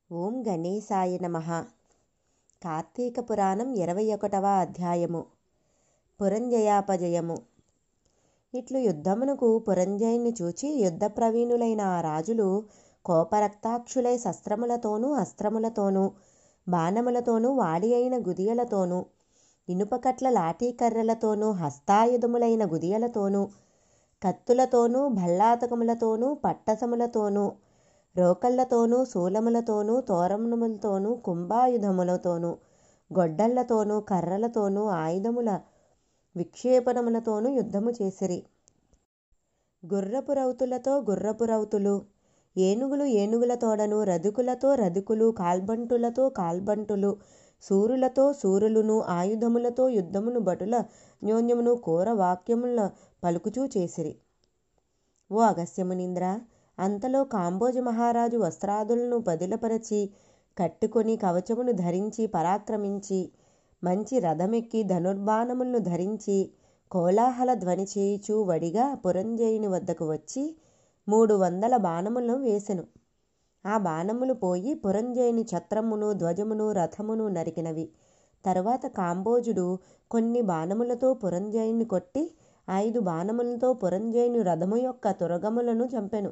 ఓం గణేశాయ నమః. కార్తీక పురాణం 21వ అధ్యాయము. పురంజయాపజయము. ఇట్లు యుద్ధమునకు పురంజయుని చూచి యుద్ధ ప్రవీణులైన ఆ రాజులు కోపరక్తాక్షులై శస్త్రములతోనూ అస్త్రములతోనూ బాణములతోనూ వాడి అయిన గుదియలతోనూ ఇనుపకట్ల లాఠీకర్రలతోనూ హస్తాయుధములైన గుదియలతోనూ కత్తులతోనూ భల్లాతకములతోనూ పట్టసములతోనూ రోకళ్లతోనూ శూలములతోనూ తోరణములతోనూ కుంభాయుధములతోనూ గొడ్డళ్లతోనూ కర్రలతోనూ ఆయుధముల విక్షేపణములతోనూ యుద్ధము చేసిరి. గుర్రపు రౌతులతో గుర్రపు రౌతులు, ఏనుగులు ఏనుగుల తోడను, రధికులతో రధికులు, కాల్బంటులతో కాల్బంటులు, సూరులతో సూరులును ఆయుధములతో యుద్ధమును భటుల అన్యోన్యమును ఘోర వాక్యముల పలుకుచూ చేసిరి. ఓ అగస్త్యమునీంద్ర, అంతలో కాంబోజ మహారాజు వస్త్రాదులను పదిలపరచి కట్టుకొని కవచమును ధరించి పరాక్రమించి మంచి రథమెక్కి ధనుర్బాణములను ధరించి కోలాహల ధ్వని చేయుచూ వడిగా పురంజయుని వద్దకు వచ్చి 300 బాణములను వేసెను. ఆ బాణములు పోయి పురంజయుని ఛత్రమును ధ్వజమును రథమును నరికినవి. తరువాత కాంబోజుడు కొన్ని బాణములతో పురంజయుని కొట్టి 5 బాణములతో పురంజయుని రథము యొక్క తురగములను చంపెను.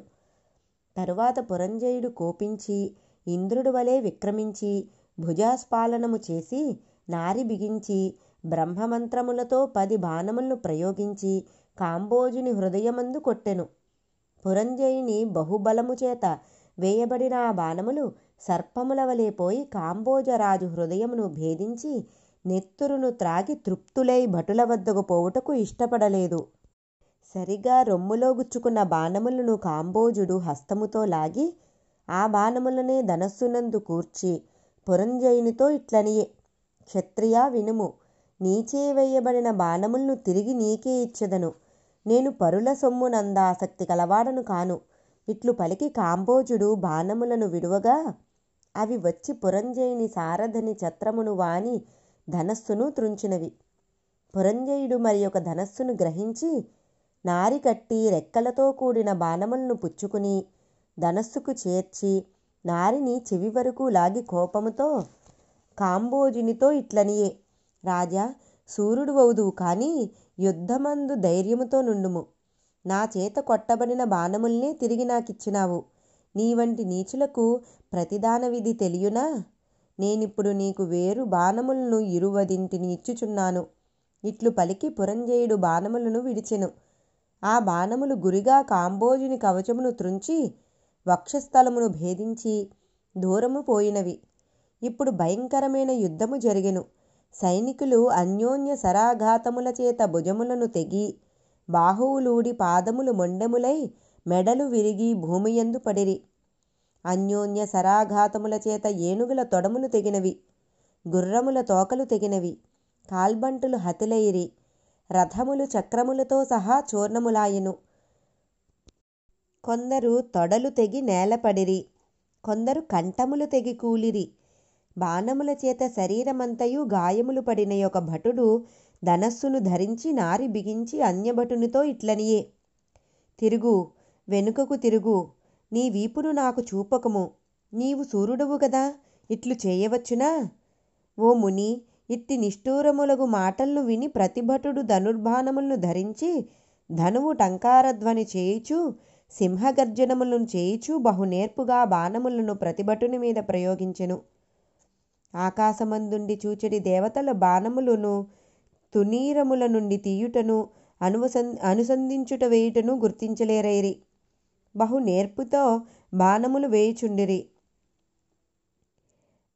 తరువాత పురంజయుడు కోపించి ఇంద్రుడి వలె విక్రమించి భుజాస్ఫాలనము చేసి నారి బిగించి బ్రహ్మమంత్రములతో 10 బాణములను ప్రయోగించి కాంబోజుని హృదయమందు కొట్టెను. పురంజయుని బహుబలము చేత వేయబడిన ఆ బాణములు సర్పముల వలె పోయి కాంబోజరాజు హృదయమును భేదించి నెత్తురును త్రాగి తృప్తులై భటుల వద్దకు పోవుటకు ఇష్టపడలేదు. సరిగా రొమ్ములో గుచ్చుకున్న బాణములను కాంబోజుడు హస్తముతో లాగి ఆ బాణములనే ధనస్సునందు కూర్చి పురంజయునితో ఇట్లనియే, క్షత్రియా వినుము, నీచే వేయబడిన బాణములను తిరిగి నీకే ఇచ్చెదను. నేను పరుల సొమ్మునందాసక్తి కలవాడను కాను. ఇట్లు పలికి కాంబోజుడు బాణములను విడువగా అవి వచ్చి పురంజయుని సారథని ఛత్రమును వాని ధనస్సును త్రుంచినవి. పురంజయుడు మరి ఒక ధనస్సును గ్రహించి నారి కట్టి రెక్కలతో కూడిన బాణములను పుచ్చుకుని ధనస్సుకు చేర్చి నారిని చెవి వరకు లాగి కోపముతో కాంబోజునితో ఇట్లనియే, రాజా, సూర్యుడు వౌదువు కానీ యుద్ధమందు ధైర్యముతో నుండుము. నా చేత కొట్టబడిన బాణముల్నే తిరిగి నాకిచ్చినావు. నీ వంటి నీచులకు ప్రతిదాన విధి తెలియునా? నేనిప్పుడు నీకు వేరు బాణములను 20 ఇచ్చుచున్నాను. ఇట్లు పలికి పురంజయుడు బాణములను విడిచెను. ఆ బాణములు గురిగా కాంబోజుని కవచమును త్రుంచి వక్షస్థలమును భేదించి దూరము పోయినవి. ఇప్పుడు భయంకరమైన యుద్ధము జరిగెను. సైనికులు అన్యోన్య శరాఘాతముల చేత భుజములను తెగి బాహువులూడి పాదములు మొండెములై మెడలు విరిగి భూమియందు పడిరి. అన్యోన్య శరాఘాతముల చేత ఏనుగుల తొడములు తెగినవి, గుర్రముల తోకలు తెగినవి, కాల్బంటులు హతులైరి, రథములు చక్రములతో సహా చూర్ణములాయెను. కొందరు తొడలు తెగి నేలపడిరి, కొందరు కంఠములు తెగి కూలిరి. బాణముల చేత శరీరమంతయు గాయములు పడిన ఒక భటుడు ధనస్సును ధరించి నారి బిగించి అన్యభటునితో ఇట్లనియే, తిరుగు, వెనుకకు తిరుగు, నీ వీపును నాకు చూపకము. నీవు సూర్యుడవు గదా, ఇట్లు చేయవచ్చునా? ఓ ముని, ఇట్టి నిష్ఠూరములగు మాటలను విని ప్రతిభటుడు ధనుర్బాణములను ధరించి ధనువు టంకారధ్వని చేయుచు సింహగర్జనములను చేయుచు బహునేర్పుగా బాణములను ప్రతిభటుని మీద ప్రయోగించెను. ఆకాశమందుండి చూచెడి దేవతల బాణములను తునీరముల నుండి తీయుటను అనుసంధించుట వేయుటను గుర్తించలేరైరి. బహునేర్పుతో బాణములు వేయుచుండిరి.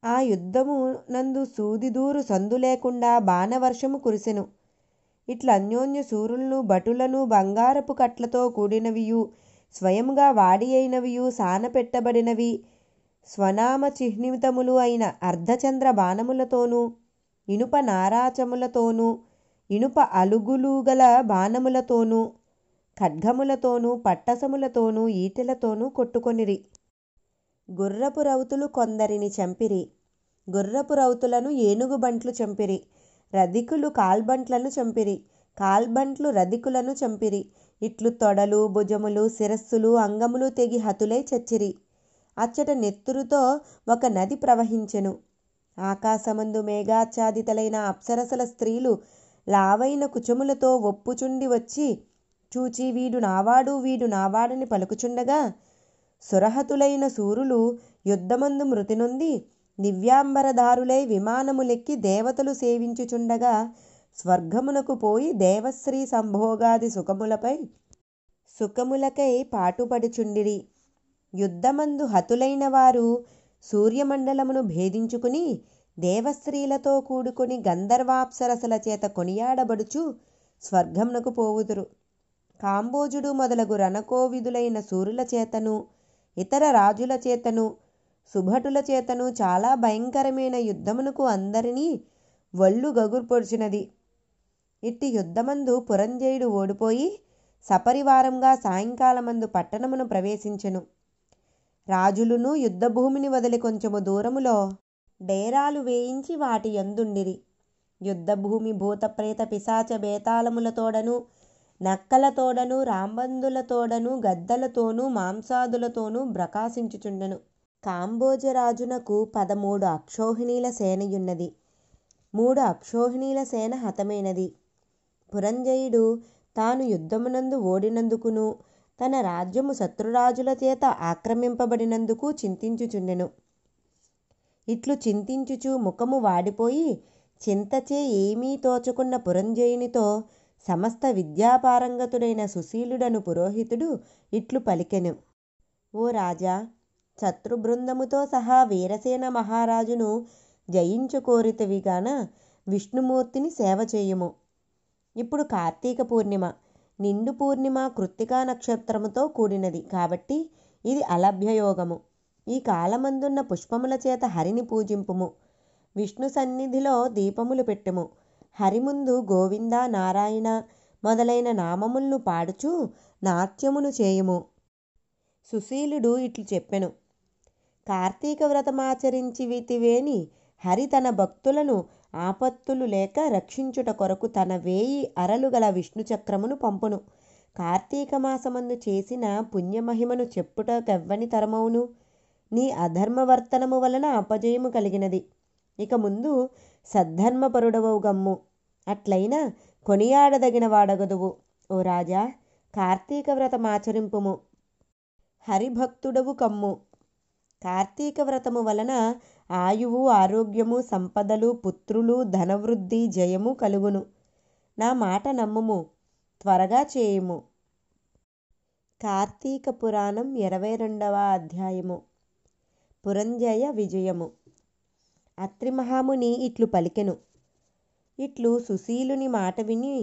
ఆ యుద్ధము నందు సూదిదూరు సందు లేకుండా బాణవర్షము కురిసెను. ఇట్ల అన్యోన్య సూరులను భటులను బంగారపు కట్లతో కూడినవియు స్వయముగా వాడి అయినవియు సానపెట్టబడినవి స్వనామ చిహ్నితములు అయిన అర్ధచంద్ర బాణములతోనూ ఇనుప నారాచములతోనూ ఇనుప అలుగులు గల బాణములతోనూ ఖడ్గములతోనూ పట్టసములతోనూ ఈటెలతోనూ కొట్టుకొనిరి. గుర్రపు రౌతులు కొందరిని చంపిరి. గుర్రపు రౌతులను ఏనుగు బంట్లు చంపిరి. రధికులు కాల్బంట్లను చంపిరి. కాల్బంట్లు రధికులను చంపిరి. ఇట్లు తొడలు భుజములు శిరస్సులు అంగములు తెగి హతులై చచ్చిరి. అచ్చట నెత్తురుతో ఒక నది ప్రవహించెను. ఆకాశమందు మేఘాచ్ఛాదితలైన అప్సరసల స్త్రీలు లావైన కుచములతో ఒప్పుచుండి వచ్చి చూచి వీడు నావాడు వీడు నావాడని పలుకుచుండగా, సురహతులైన శూరులు యుద్ధమందు మృతి నొంది దివ్యాంబరధారులై విమానములెక్కి దేవతలు సేవించుచుండగా, స్వర్గమునకు పోయి దేవశ్రీ సంభోగాది సుఖములకై పాటుపడుచుండిరి. యుద్ధమందు హతులైన వారు సూర్యమండలమును భేదించుకుని దేవశ్రీలతో కూడుకొని గంధర్వాప్సరసల చేత కొనియాడబడుచు స్వర్గమునకు పోవుదురు. కాంబోజుడు మొదలగు రణకోవిదులైన సూరుల చేతను ఇతర రాజుల చేతను సుభటుల చేతను చాలా భయంకరమైన యుద్ధమునకు అందరినీ వళ్ళు గగుర్పొడిచినది. ఇట్టి యుద్ధమందు పురంజయుడు ఓడిపోయి సపరివారంగా సాయంకాలమందు పట్టణమును ప్రవేశించెను. రాజులును యుద్ధభూమిని వదిలి కొంచెము దూరములో డేరాలు వేయించి వాటి యందుండిరి. యుద్ధభూమి భూతప్రేత పిశాచ బేతాళములతోడను నక్కలతోడను రాంబందులతోడను గద్దలతోనూ మాంసాదులతోనూ ప్రకాశించుచుండెను. కాంబోజరాజునకు 13 అక్షోహిణీల సేనయున్నది. 3 అక్షోహిణీల సేన హతమైనది. పురంజయుడు తాను యుద్ధమునందు ఓడినందుకును తన రాజ్యము శత్రురాజుల చేత ఆక్రమింపబడినందుకు చింతించుచుండెను. ఇట్లు చింతించుచు ముఖము వాడిపోయి చింతచే ఏమీ తోచకున్న పురంజయునితో సమస్త విద్యాపారంగతుడైన సుశీలుడను పురోహితుడు ఇట్లు పలికెను. ఓ రాజా, శత్రుబృందముతో సహా వీరసేన మహారాజును జయించుకోరితివిగాన విష్ణుమూర్తిని సేవ చేయుము. ఇప్పుడు కార్తీక పూర్ణిమ, నిండు పూర్ణిమ కృత్తికా నక్షత్రముతో కూడినది కాబట్టి ఇది అలభ్యయోగము. ఈ కాలమందున్న పుష్పముల చేత హరిని పూజింపుము. విష్ణు సన్నిధిలో దీపములు పెట్టుము. హరిముందు గోవింద నారాయణ మొదలైన నామములను పాడుచు నాట్యమును చేయుము. సుశీలుడు ఇట్లు చెప్పెను. కార్తీక వ్రతమాచరించివితివేని హరి తన భక్తులను ఆపత్తులు లేక రక్షించుట కొరకు తన 1000 అరలు గల విష్ణు చక్రమును పంపును. కార్తీక మాసమందు చేసిన పుణ్యమహిమను చెప్పుటకెవ్వని తరమౌను. నీ అధర్మవర్తనము వలన అపజయము కలిగినది. ఇక ముందు సద్ధర్మపరుడవవు గమ్ము. అట్లయినా కొనియాడదగిన వాడగదువు. ఓ రాజా, కార్తీక వ్రతమాచరింపుము. హరిభక్తుడవు కమ్ము. కార్తీక వ్రతము వలన ఆయువు ఆరోగ్యము సంపదలు పుత్రులు ధనవృద్ధి జయము కలుగును. నా మాట నమ్ముము, త్వరగా చేయుము. కార్తీక పురాణం 22వ అధ్యాయము. పురంజయ విజయము. అత్రి మహాముని ఇట్లు పలికెను. ఇట్లు సుశీలుని మాట విని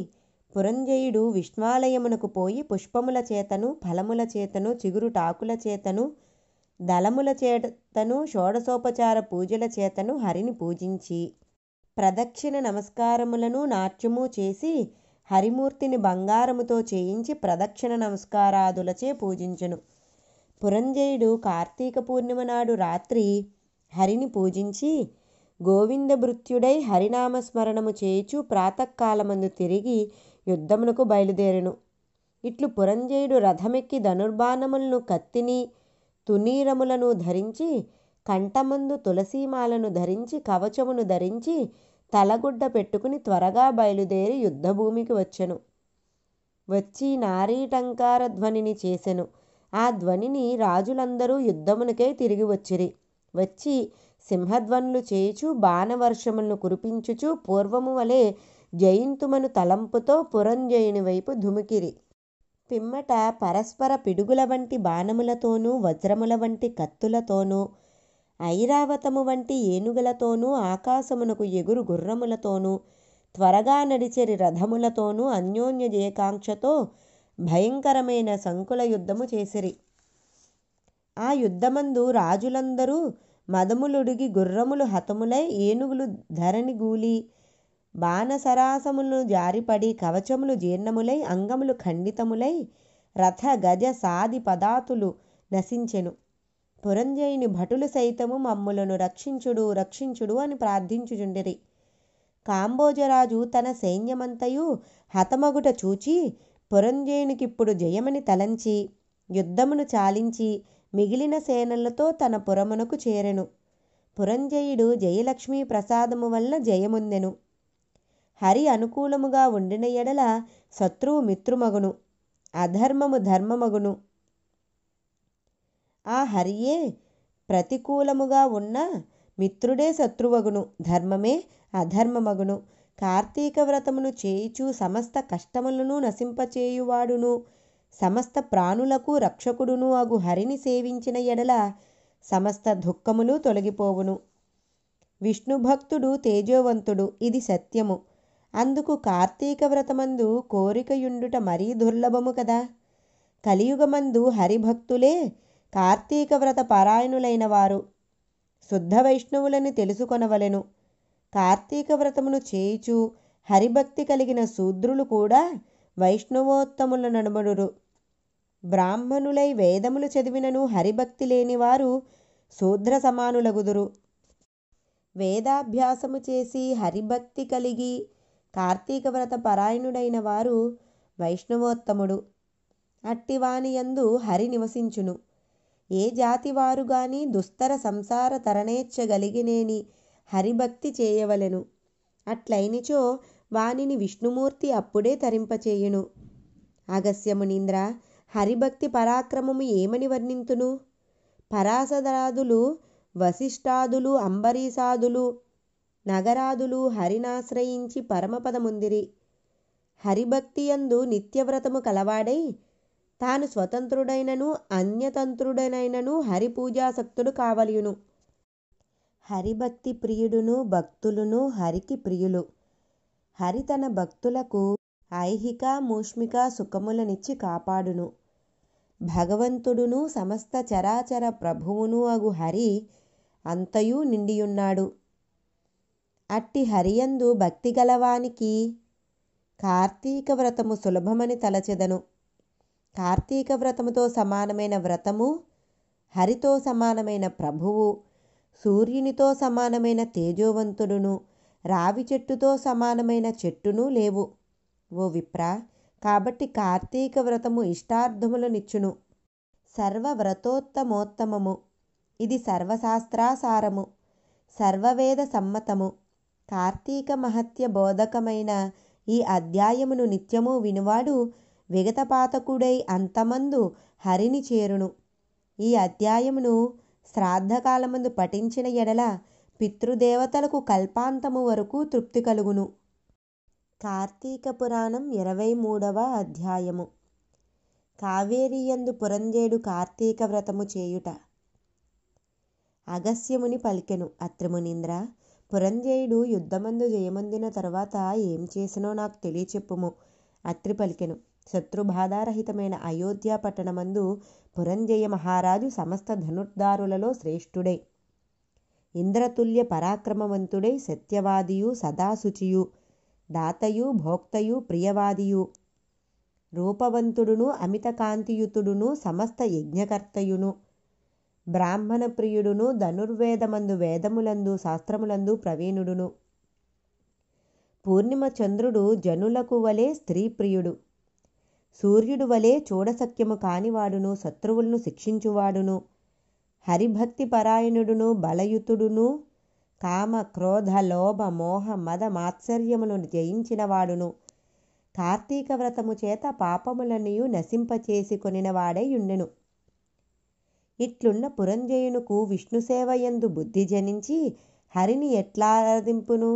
పురంజయుడు విష్ణాలయమునకు పోయి పుష్పముల చేతను ఫలముల చేతను చిగురుటాకుల చేతను దళముల చేతను షోడశోపచార పూజల చేతను హరిని పూజించి ప్రదక్షిణ నమస్కారములను నాట్యము చేసి హరిమూర్తిని బంగారముతో చేయించి ప్రదక్షిణ నమస్కారాదులచే పూజించెను. పురంజయుడు కార్తీక పూర్ణిమ నాడు రాత్రి హరిని పూజించి గోవిందభృత్యుడై హరినామస్మరణము చేయుచు ప్రాతకాలమందు తిరిగి యుద్ధమునకు బయలుదేరెను. ఇట్లు పురంజయుడు రథమెక్కి ధనుర్బాణములను కత్తిని తునీరములను ధరించి కంఠమందు తులసీమాలను ధరించి కవచమును ధరించి తలగుడ్డ పెట్టుకుని త్వరగా బయలుదేరి యుద్ధభూమికి వచ్చెను. వచ్చి నారీటంకార ధ్వనిని చేసెను. ఆ ధ్వనిని రాజులందరూ యుద్ధమునకై తిరిగి వచ్చిరి. వచ్చి సింహధ్వనులు చేయుచు బాణవర్షములను కురిపించుచు పూర్వము వలె జయింతుమను తలంపుతో పురంజయుని వైపు ధుమికిరి. పిమ్మట పరస్పర పిడుగుల వంటి బాణములతోనూ వజ్రముల వంటి కత్తులతోనూ ఐరావతము వంటి ఏనుగులతోనూ ఆకాశమునకు ఎగురు గుర్రములతోనూ త్వరగా నడిచెరి రథములతోనూ అన్యోన్య జయకాంక్షతో భయంకరమైన సంకుల యుద్ధము చేసిరి. ఆ యుద్ధమందు రాజులందరూ మదములుడిగి గుర్రములు హతములై ఏనుగులు ధరణి గూలి బాణసరాసములను జారిపడి కవచములు జీర్ణములై అంగములు ఖండితములై రథ గజ సాది పదాతులు నశించెను. పురంజయుని భటులు సైతము మమ్ములను రక్షించుడు రక్షించుడు అని ప్రార్థించుచుండిరి. కాంబోజరాజు తన సైన్యమంతయు హతమగుట చూచి పురంజయునికిప్పుడు జయమని తలంచి యుద్ధమును చాలించి మిగిలిన సేనలతో తన పురమునకు చేరెను. పురంజయుడు జయలక్ష్మీ ప్రసాదము వలన జయముందెను. హరి అనుకూలముగా ఉండిన ఎడల శత్రువు మిత్రుమగును, అధర్మము ధర్మమగును. ఆ హరియే ప్రతికూలముగా ఉన్న మిత్రుడే శత్రువగును, ధర్మమే అధర్మమగును. కార్తీక వ్రతమును చేయుచు సమస్త కష్టములను నశింపచేయువాడును, సమస్త ప్రాణులకు రక్షకుడును అగు హరిని సేవించిన ఎడల సమస్త దుఃఖములు తొలగిపోవును. విష్ణుభక్తుడు తేజోవంతుడు, ఇది సత్యము. అందుకు కార్తీక వ్రతమందు కోరికయుండుట మరీ దుర్లభము కదా. కలియుగమందు హరిభక్తులే కార్తీక వ్రత పారాయణులైన వారు. శుద్ధ వైష్ణవులని తెలుసుకొనవలెను. కార్తీక వ్రతమును చేయుచు హరిభక్తి కలిగిన శూద్రులు కూడా వైష్ణవోత్తముల నడుమడురు. బ్రాహ్మణులై వేదములు చదివినను హరిభక్తి లేనివారు శూద్ర సమానులగుదురు. వేదాభ్యాసము చేసి హరిభక్తి కలిగి కార్తీక వ్రత పరాయణుడైన వారు వైష్ణవోత్తముడు. అట్టివాని యందు హరి నివసించును. ఏ జాతి వారు గాని దుస్తర సంసార తరణేచ్ఛగలిగినేని హరిభక్తి చేయవలెను. అట్లైనిచో వానిని విష్ణుమూర్తి అప్పుడే తరింపచేయును. అగస్త్యమునీంద్ర, హరిభక్తి పరాక్రమము ఏమని వర్ణింతును? పరాశరాదులు, వశిష్ఠాదులు, అంబరీషాదులు, నగరాదులు హరినాశ్రయించి పరమపదముందిరి. హరిభక్తియందు నిత్యవ్రతము కలవాడై తాను స్వతంత్రుడైనను అన్యతంత్రుడైనను హరిపూజాసక్తుడు కావలయును. హరిభక్తి ప్రియుడును భక్తులును హరికి ప్రియులు. హరి తన భక్తులకు ఐహిక మూష్మిక సుఖములనిచ్చి కాపాడును. భగవంతుడును సమస్త చరాచర ప్రభువును అగు హరి అంతయు నిండియున్నాడు. అట్టి హరియందు భక్తి గలవానికి కార్తీక వ్రతము సులభమని తలచెదను. కార్తీక వ్రతముతో సమానమైన వ్రతము, హరితో సమానమైన ప్రభువు, సూర్యునితో సమానమైన తేజోవంతుడును, రావి చెట్టుతో సమానమైన చెట్టును లేవు. ఓ విప్ర, కాబట్టి కార్తీక వ్రతము ఇష్టార్థములనిచ్చును. సర్వవ్రతోత్తమోత్తమము. ఇది సర్వశాస్త్రాసారము, సర్వవేద సమ్మతము. కార్తీక మహత్య బోధకమైన ఈ అధ్యాయమును నిత్యము వినువాడు విగతపాతకుడై అంతమందు హరిని చేరును. ఈ అధ్యాయమును శ్రాద్ధకాలమందు పఠించిన ఎడల పితృదేవతలకు కల్పాంతము వరకు తృప్తి కలుగును. కార్తీక పురాణం 23వ అధ్యాయము. కావేరీయందు పురంజయుడు కార్తీక వ్రతము చేయుట. అగస్త్యముని పలికెను, అత్రిమునీంద్ర, పురంజయుడు యుద్ధమందు జయమొందిన తరువాత ఏం చేసినో నాకు తెలియచెప్పుము. అత్రి పలికెను, శత్రుబాధారహితమైన అయోధ్య పట్టణమందు పురంజయ మహారాజు సమస్త ధనుర్ధారులలో శ్రేష్ఠుడై, ఇంద్రతుల్య పరాక్రమవంతుడై, సత్యవాదియు, సదాశుచియు, దాతయు, భోక్తయు, ప్రియవాదియు, రూపవంతుడును, అమిత కాంతియుతుడును, సమస్త యజ్ఞకర్తయును, బ్రాహ్మణ ప్రియుడును, ధనుర్వేదమందు వేదములందు శాస్త్రములందు ప్రవీణుడును, పూర్ణిమ చంద్రుడు జనులకు వలె స్త్రీ ప్రియుడు, సూర్యుడు వలె చూడసఖ్యము కానివాడును, శత్రువులను శిక్షించువాడును, హరిభక్తి పరాయణుడును, బలయుతుడును, కామ క్రోధ లోభ మోహ మద మాత్సర్యములను జయించినవాడును, కార్తీక వ్రతము చేత పాపములనియు నశింపచేసి కొనినవాడై ఉండెను. ఇట్లున్న పురంజయునుకు విష్ణుసేవయందు బుద్ధి జనించి హరిని ఎట్లా ఆరాధింపును?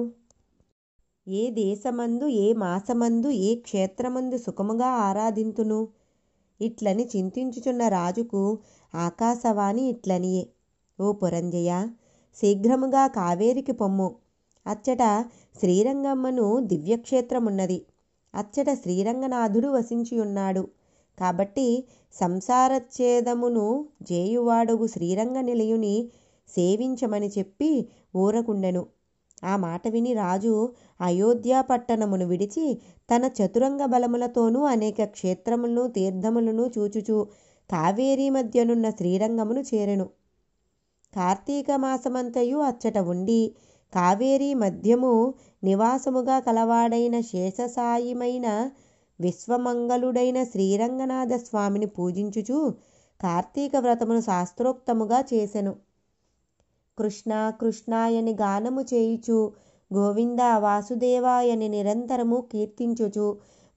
ఏ దేశమందు, ఏ మాసమందు, ఏ క్షేత్రమందు సుఖముగా ఆరాధింతును? ఇట్లని చింతించుచున్న రాజుకు ఆకాశవాణి ఇట్లనియే, ఓ పురంజయ, శీఘ్రముగా కావేరికి పొమ్ము. అచ్చట శ్రీరంగమ్మను దివ్యక్షేత్రమున్నది. అచ్చట శ్రీరంగనాథుడు వసించియున్నాడు. కాబట్టి సంసారచ్ఛేదమును జేయువాడగు శ్రీరంగ నిలయుని సేవించమని చెప్పి ఊరకుండెను. ఆ మాట విని రాజు అయోధ్య పట్టణమును విడిచి తన చతురంగ బలములతోనూ అనేక క్షేత్రములను తీర్థములను చూచుచూ కావేరీ మధ్యనున్న శ్రీరంగమును చేరెను. కార్తీక మాసమంతయు అచ్చట ఉండి కావేరీ మధ్యము నివాసముగా కలవాడైన శేషసాయిమైన విశ్వమంగళుడైన శ్రీరంగనాథ స్వామిని పూజించుచు కార్తీక వ్రతమును శాస్త్రోక్తముగా చేసెను. కృష్ణ కృష్ణాయని గానము చేయుచు, గోవింద వాసుదేవాయని నిరంతరము కీర్తించుచు,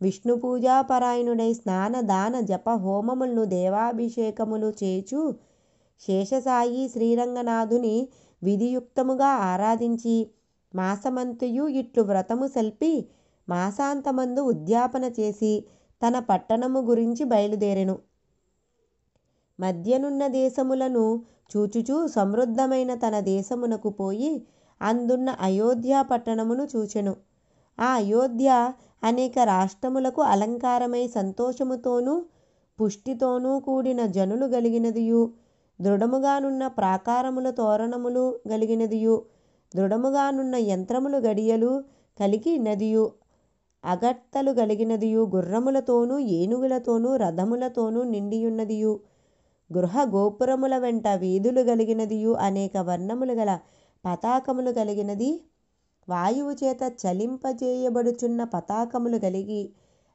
విష్ణు పూజాపరాయణుడై స్నాన దాన జప హోమములను దేవాభిషేకములు చేయుచు, శేషసాయి శ్రీరంగనాథుని విధియుక్తముగా ఆరాధించి, మాసమంతయు ఇట్లు వ్రతము సల్పి మాసాంతమందు ఉద్యాపన చేసి తన పట్టణము గురించి బయలుదేరెను. మధ్యనున్న దేశములను చూచుచూ సమృద్ధమైన తన దేశమునకు పోయి అందున్న అయోధ్య పట్టణమును చూచెను. ఆ అయోధ్య అనేక రాష్ట్రములకు అలంకారమై సంతోషముతోనూ పుష్టితోనూ కూడిన జనులు గలిగినదియు, దృఢముగానున్న ప్రాకారముల తోరణములు గలిగినదియు, దృఢముగానున్న యంత్రములు గడియలు కలిగినదియు, అగర్తలు గలిగినదియు, గుర్రములతోనూ ఏనుగులతోనూ రథములతోనూ నిండియున్నదియు, గృహ గోపురముల వెంట వీధులు గలిగినదియు, అనేక వర్ణములు గల పతాకములు కలిగినది, వాయువు చేత చలింపజేయబడుచున్న పతాకములు కలిగి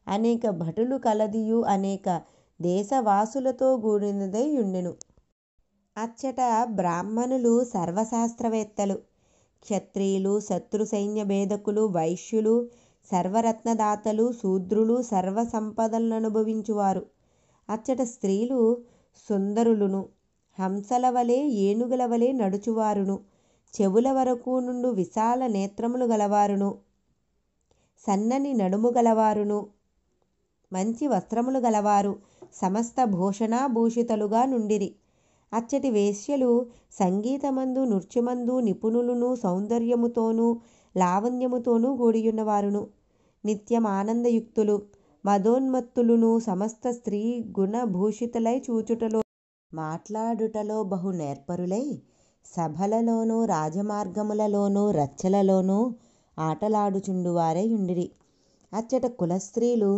అనేక భటులు కలదియు, అనేక దేశవాసులతో కూడినదై ఉండెను. అచ్చట బ్రాహ్మణులు, సర్వశాస్త్రవేత్తలు, క్షత్రియులు, శత్రు సైన్య భేదకులు, వైశ్యులు, సర్వరత్నదాతలు, శూద్రులు, సర్వ సంపదలననుభవించువారు. అచ్చట స్త్రీలు సుందరులును, హంసల వలె ఏనుగుల వలె నడుచువారును, చెవుల వరకు నుండు విశాల నేత్రములు గలవారును, సన్నని నడుము గలవారును, మంచి వస్త్రములు గలవారు సమస్త భూషణాభూషితలుగా నుండిరి. అచ్చటి వేశ్యలు సంగీతమందు నృత్యమందు నిపుణులును, సౌందర్యముతోనూ లావణ్యముతోనూ కూడియున్నవారును, నిత్యం ఆనందయుక్తులు, మదోన్మత్తులును, సమస్త స్త్రీ గుణభూషితులై చూచుటలో మాట్లాడుటలో బహు నేర్పరులై, సభలలోనూ రాజమార్గములలోనూ రచ్చలలోనూ ఆటలాడుచుండువారై ఉండిరి. అచ్చట కులస్త్రీలు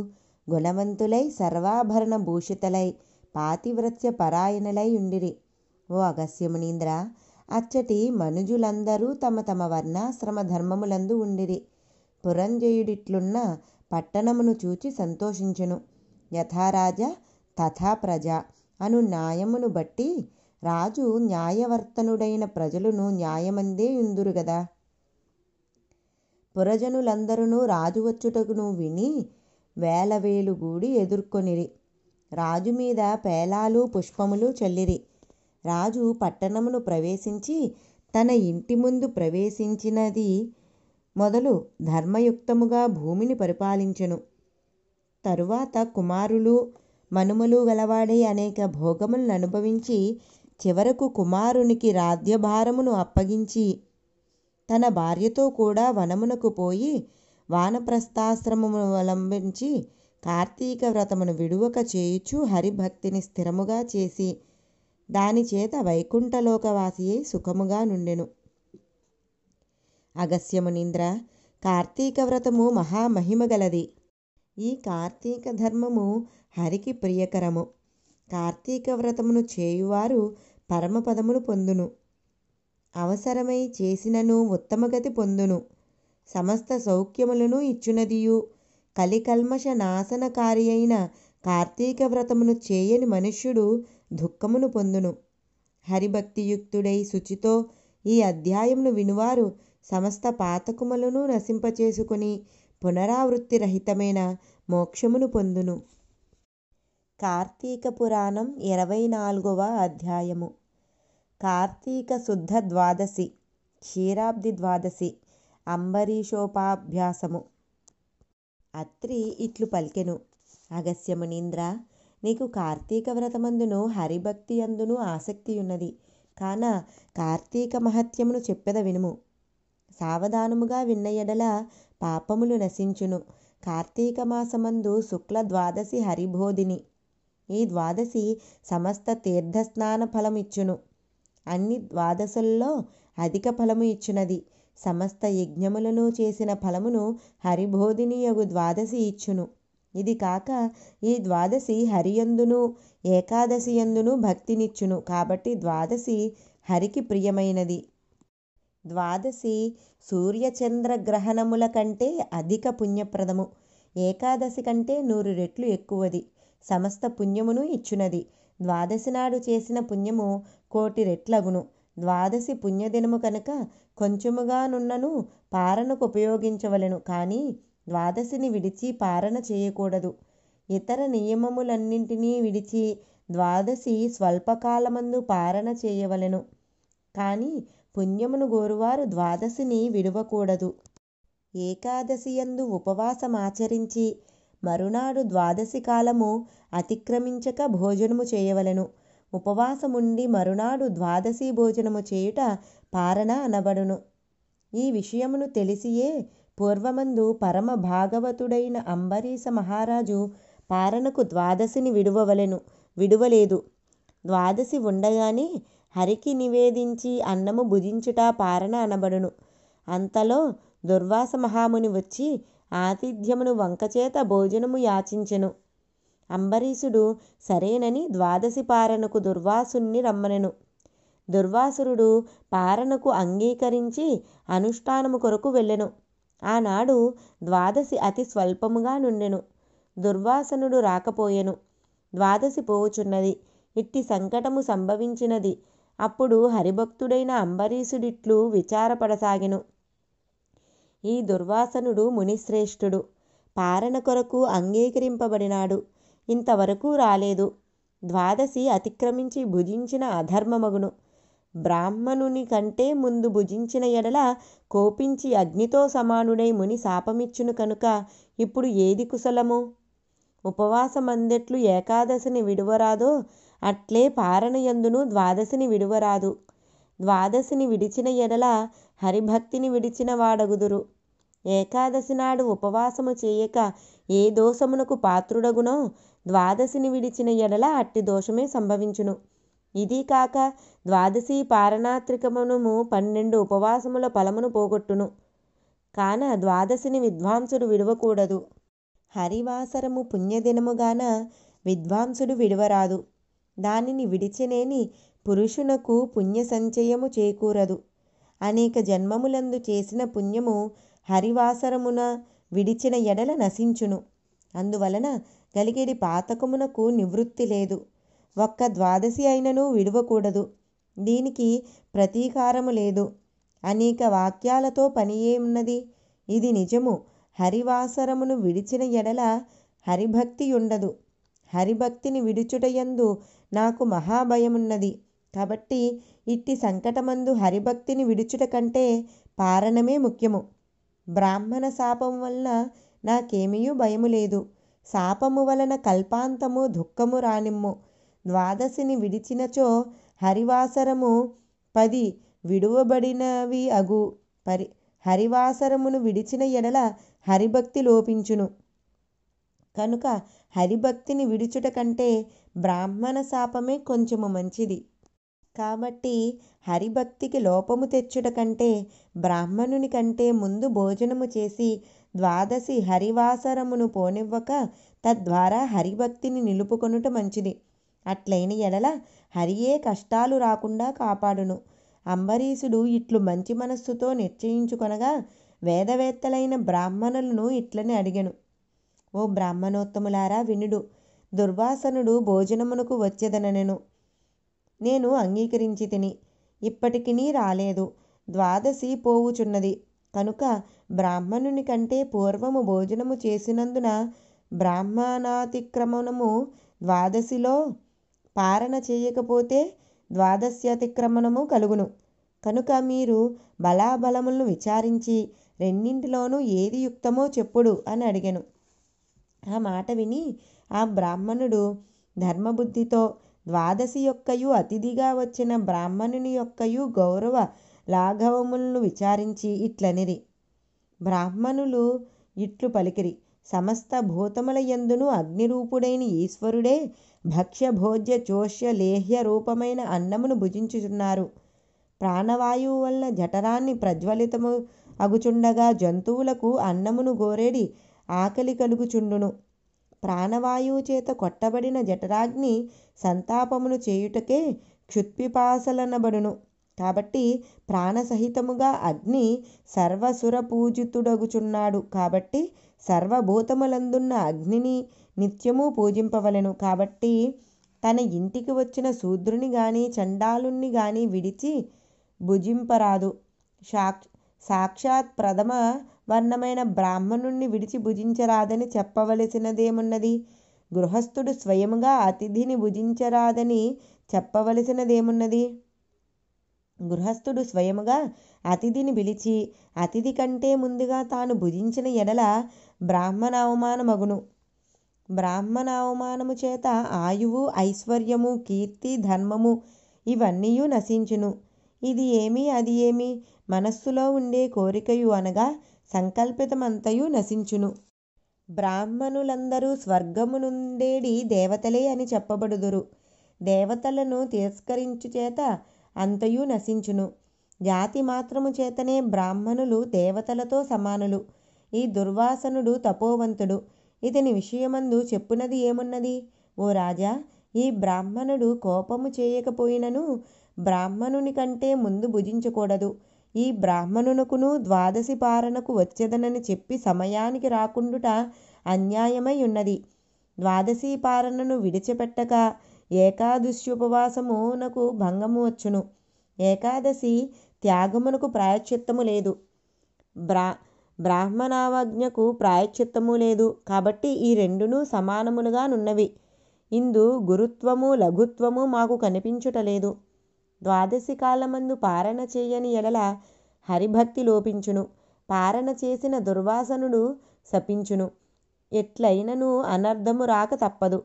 గుణవంతులై సర్వాభరణ భూషితలై పాతివ్రత్య పరాయణలై ఉండిరి. ఓ అగస్త్యమునీంద్ర, అచ్చటి మనుజులందరూ తమ తమ వర్ణాశ్రమ ధర్మములందు ఉండిరి. పురంజయుడిట్లున్న పట్టణమును చూచి సంతోషించెను. యథారాజ తథా ప్రజ అను న్యాయమును బట్టి రాజు న్యాయవర్తనుడైన ప్రజలను న్యాయమందే యుందురు గదా. పురజనులందరూ రాజు వచ్చుటకును విని వేలవేలుగూడి ఎదుర్కొనిరి. రాజు మీద పేలాలు పుష్పములు చల్లిరి. రాజు పట్టణమును ప్రవేశించి తన ఇంటి ముందు ప్రవేశించినది మొదలు ధర్మయుక్తముగా భూమిని పరిపాలించెను. తరువాత కుమారులు మనుమలు గలవాడై అనేక భోగములను అనుభవించి చివరకు కుమారునికి రాజ్యభారమును అప్పగించి తన భార్యతో కూడా వనమునకు పోయి వానప్రస్థాశ్రమమును అవలంబించి కార్తీక వ్రతమును విడువక చేయుచు హరిభక్తిని స్థిరముగా చేసి దానిచేత వైకుంఠలోకవాసి అయి సుఖముగా నుండెను. అగస్త్యమునీంద్ర, కార్తీక వ్రతము మహామహిమ గలది. ఈ కార్తీక ధర్మము హరికి ప్రియకరము. కార్తీక వ్రతమును చేయువారు పరమపదమును పొందును. అవసరమై చేసినను ఉత్తమగతి పొందును. సమస్త సౌఖ్యములను ఇచ్చునదియు. కలికల్మష నాశనకారి అయిన కార్తీక వ్రతమును చేయని మనుష్యుడు దుఃఖమును పొందును. హరిభక్తియుక్తుడై శుచితో ఈ అధ్యాయమును వినువారు సమస్త పాతకములను నశింపచేసుకుని పునరావృత్తి రహితమైన మోక్షమును పొందును. కార్తీక పురాణం 24వ అధ్యాయము. కార్తీక శుద్ధ ద్వాదశి, క్షీరాబ్ది ద్వాదశి, అంబరీషోపాభ్యాసము. అత్రి ఇట్లు పలికెను. అగస్త్యమునీంద్ర, నీకు కార్తీక వ్రతమందును హరిభక్తి అందును ఆసక్తియున్నది కాన కార్తీక మహత్యమును చెప్పెద వినుము. సావధానముగా విన్న ఎడల పాపములు నశించును. కార్తీక మాసమందు శుక్ల ద్వాదశి హరిబోధిని. ఈ ద్వాదశి సమస్త తీర్థస్నాన ఫలము ఇచ్చును. అన్ని ద్వాదశులలో అధిక ఫలము ఇచ్చునది. సమస్త యజ్ఞములను చేసిన ఫలమును హరిబోధిని యగు ద్వాదశి ఇచ్చును. ఇది కాక ఈ ద్వాదశి హరియందును ఏకాదశి యందును భక్తినిచ్చును. కాబట్టి ద్వాదశి హరికి ప్రియమైనది. ద్వాదశి సూర్యచంద్ర గ్రహణముల కంటే అధిక పుణ్యప్రదము. ఏకాదశి కంటే 100 రెట్లు ఎక్కువది. సమస్త పుణ్యమును ఇచ్చునది. ద్వాదశి నాడు చేసిన పుణ్యము 1,000,000 రెట్లగును. ద్వాదశి పుణ్యదినము కనుక కొంచెముగానున్నను పారణకు ఉపయోగించవలెను. కానీ ద్వాదశిని విడిచి పారణ చేయకూడదు. ఇతర నియమములన్నింటినీ విడిచి ద్వాదశి స్వల్పకాలమందు పారణ చేయవలెను. కానీ పుణ్యమును గోరువారు ద్వాదశిని విడువకూడదు. ఏకాదశియందు ఉపవాసమాచరించి మరునాడు ద్వాదశి కాలము అతిక్రమించక భోజనము చేయవలెను. ఉపవాసముండి మరునాడు ద్వాదశి భోజనము చేయుట పారణ అనబడును. ఈ విషయమును తెలిసియే పూర్వమందు పరమ భాగవతుడైన అంబరీష మహారాజు పారణకు ద్వాదశిని విడువలేదు. ద్వాదశి ఉండగానే హరికి నివేదించి అన్నము భుజించుట పారణ అనబడును. అంతలో దుర్వాస మహాముని వచ్చి ఆతిథ్యమును వంకచేత భోజనము యాచించెను. అంబరీషుడు సరేనని ద్వాదశి పారణకు దుర్వాసుని రమ్మనెను. దుర్వాసురుడు పారణకు అంగీకరించి అనుష్ఠానము కొరకు వెళ్ళెను. ఆనాడు ద్వాదశి అతి స్వల్పముగా నుండెను. దుర్వాసనుడు రాకపోయెను. ద్వాదశి పోవుచున్నది. ఇట్టి సంకటము సంభవించినది. అప్పుడు హరిభక్తుడైన అంబరీషుడిట్లు విచారపడసాగెను. ఈ దుర్వాసనుడు మునిశ్రేష్ఠుడు. పారణ కొరకు అంగీకరింపబడినాడు. ఇంతవరకు రాలేదు. ద్వాదశి అతిక్రమించి భుజించిన అధర్మమగును. బ్రాహ్మణుని కంటే ముందు భుజించిన ఎడల కోపించి అగ్నితో సమానుడై ముని శాపమిచ్చును కనుక ఇప్పుడు ఏది కుశలము? ఉపవాసమందెట్లు ఏకాదశిని విడువరాదో అట్లే పారణయందును ద్వాదశిని విడువరాదు. ద్వాదశిని విడిచిన ఎడల హరిభక్తిని విడిచిన వాడగుదురు. ఏకాదశి నాడు ఉపవాసము చేయక ఏ దోషమునకు పాత్రుడగునో ద్వాదశిని విడిచిన ఎడల అట్టి దోషమే సంభవించును. ఇది కాక ద్వాదశి పారణాత్రికమును 12 ఉపవాసముల ఫలమును పోగొట్టును. కాన ద్వాదశిని విద్వాంసుడు విడవకూడదు. హరివాసరము పుణ్యదినముగాన విద్వాంసుడు విడవరాదు. దానిని విడిచినేని పురుషునకు పుణ్య సంచయము చేకూరదు. అనేక జన్మములందు చేసిన పుణ్యము హరివాసరమున విడిచిన ఎడల నశించును. అందువలన గలిగెడి పాతకమునకు నివృత్తి లేదు. ఒక్క ద్వాదశి అయినను విడువకూడదు. దీనికి ప్రతీకారము లేదు. అనేక వాక్యాలతో పని ఏమున్నది? ఇది నిజము. హరివాసరమును విడిచిన ఎడల హరిభక్తి ఉండదు. హరిభక్తిని విడుచుటయందు నాకు మహాభయమున్నది. కాబట్టి ఇట్టి సంకటమందు హరిభక్తిని విడుచుట కంటే పారణమే ముఖ్యము. బ్రాహ్మణ శాపము వలన నాకేమీయూ భయము లేదు. శాపము వలన కల్పాంతము దుఃఖము రానిమ్ము. ద్వాదశిని విడిచినచో హరివాసరము 10 విడువబడినవి అగు. హరివాసరమును విడిచిన ఎడల హరిభక్తి లోపించును. కనుక హరిభక్తిని విడుచుట కంటే బ్రాహ్మణ శాపమే కొంచెము మంచిది. కాబట్టి హరిభక్తికి లోపము తెచ్చుట కంటే బ్రాహ్మణుని కంటే ముందు భోజనము చేసి ద్వాదశి హరివాసరమును పోనివ్వక తద్వారా హరిభక్తిని నిలుపుకొనుట మంచిది. అట్లైన ఎడల హరియే కష్టాలు రాకుండా కాపాడును. అంబరీషుడు ఇట్లు మంచి మనస్సుతో నిశ్చయించుకొనగా వేదవేత్తలైన బ్రాహ్మణులను ఇట్లని అడిగెను. ఓ బ్రాహ్మణోత్తములారా వినుడు. దుర్వాసనుడు భోజనమునకు వచ్చెదనెను. నేను అంగీకరించి తిని. ఇప్పటికినీ రాలేదు. ద్వాదశి పోవుచున్నది. కనుక బ్రాహ్మణుని కంటే పూర్వము భోజనము చేసినందున బ్రాహ్మణాతిక్రమణము ద్వాదశిలో పారణ చేయకపోతే ద్వాదశ్యతిక్రమణము కలుగును. కనుక మీరు బలాబలములను విచారించి రెండింటిలోనూ ఏది యుక్తమో చెప్పుడు అని అడిగెను. ఆ మాట విని ఆ బ్రాహ్మణుడు ధర్మబుద్ధితో ద్వాదశి యొక్కయు అతిథిగా వచ్చిన బ్రాహ్మణుని యొక్కయు గౌరవ లాఘవములను విచారించి ఇట్లనిరి. బ్రాహ్మణులు ఇట్లు పలికిరి. సమస్త భూతముల యందును అగ్నిరూపుడైన ఈశ్వరుడే భక్ష్య భోజ్య చోష్య లేహ్య రూపమైన అన్నమును భుజించుచున్నారు. ప్రాణవాయువు వలన జఠరాన్ని ప్రజ్వలితము అగుచుండగా జంతువులకు అన్నమును గోరేడి ఆకలి కలుగుచుండును. ప్రాణవాయువు చేత కొట్టబడిన జఠరాగ్ని సంతాపమును చేయుటకే క్షుత్పిపాసలనబడును. కాబట్టి ప్రాణసహితముగా అగ్ని సర్వసుర పూజితుడగుచున్నాడు. కాబట్టి సర్వభూతములందున్న అగ్నిని నిత్యము పూజింపవలెను. కాబట్టి తన ఇంటికి వచ్చిన శూద్రుని గాని చండాలుణ్ణి గాని విడిచి భుజింపరాదు. సాక్షాత్ ప్రథమ వర్ణమైన బ్రాహ్మణుణ్ణి విడిచి భుజించరాదని చెప్పవలసినదేమున్నది? గృహస్థుడు స్వయముగా అతిథిని భుజించరాదని చెప్పవలసినదేమున్నది? గృహస్థుడు స్వయముగా అతిథిని పిలిచి అతిథి కంటే ముందుగా తాను భుజించిన ఎడల బ్రాహ్మణావమానమగును. బ్రాహ్మణావమానము చేత ఆయువు, ఐశ్వర్యము, కీర్తి, ధర్మము ఇవన్నీ నశించును. ఇది ఏమి అది ఏమి మనస్సులో ఉండే కోరికయు అనగా సంకల్పితమంతయు నశించును. బ్రాహ్మణులందరూ స్వర్గమునుండేడి దేవతలే అని చెప్పబడుదురు. దేవతలను తిరస్కరించు చేత అంతయు నశించును. జాతి మాత్రము చేతనే బ్రాహ్మణులు దేవతలతో సమానులు. ఈ దుర్వాసనుడు తపోవంతుడు. ఇతని విషయమందు చెప్పునది ఏమున్నది? ఓ రాజా, ఈ బ్రాహ్మణుడు కోపము చేయకపోయినను బ్రాహ్మణుని కంటే ముందు భుజించకూడదు. ఈ బ్రాహ్మణునకును ద్వాదశి పారణకు వచ్చేదనని చెప్పి సమయానికి రాకుండుట అన్యాయమై ఉన్నది. ద్వాదశి పారణను విడిచిపెట్టక ఏకాదశ్యుపవాసమునకు భంగము వచ్చును. ఏకాదశి త్యాగమునకు ప్రాయశ్చిత్తము లేదు. బ్రాహ్మణావజ్ఞకు ప్రాయశ్చిత్తము లేదు. కాబట్టి ఈ రెండును సమానములుగా నున్నవి. ఇందు గురుత్వము లఘుత్వము మాకు కనిపించుటలేదు. ద్వాదశి కాలమందు పారణ చేయని ఎడల హరిభక్తి లోపించును. పారణ చేసిన దుర్వాసనుడు శపించును. ఎట్లయినను అనర్థము రాక తప్పదు.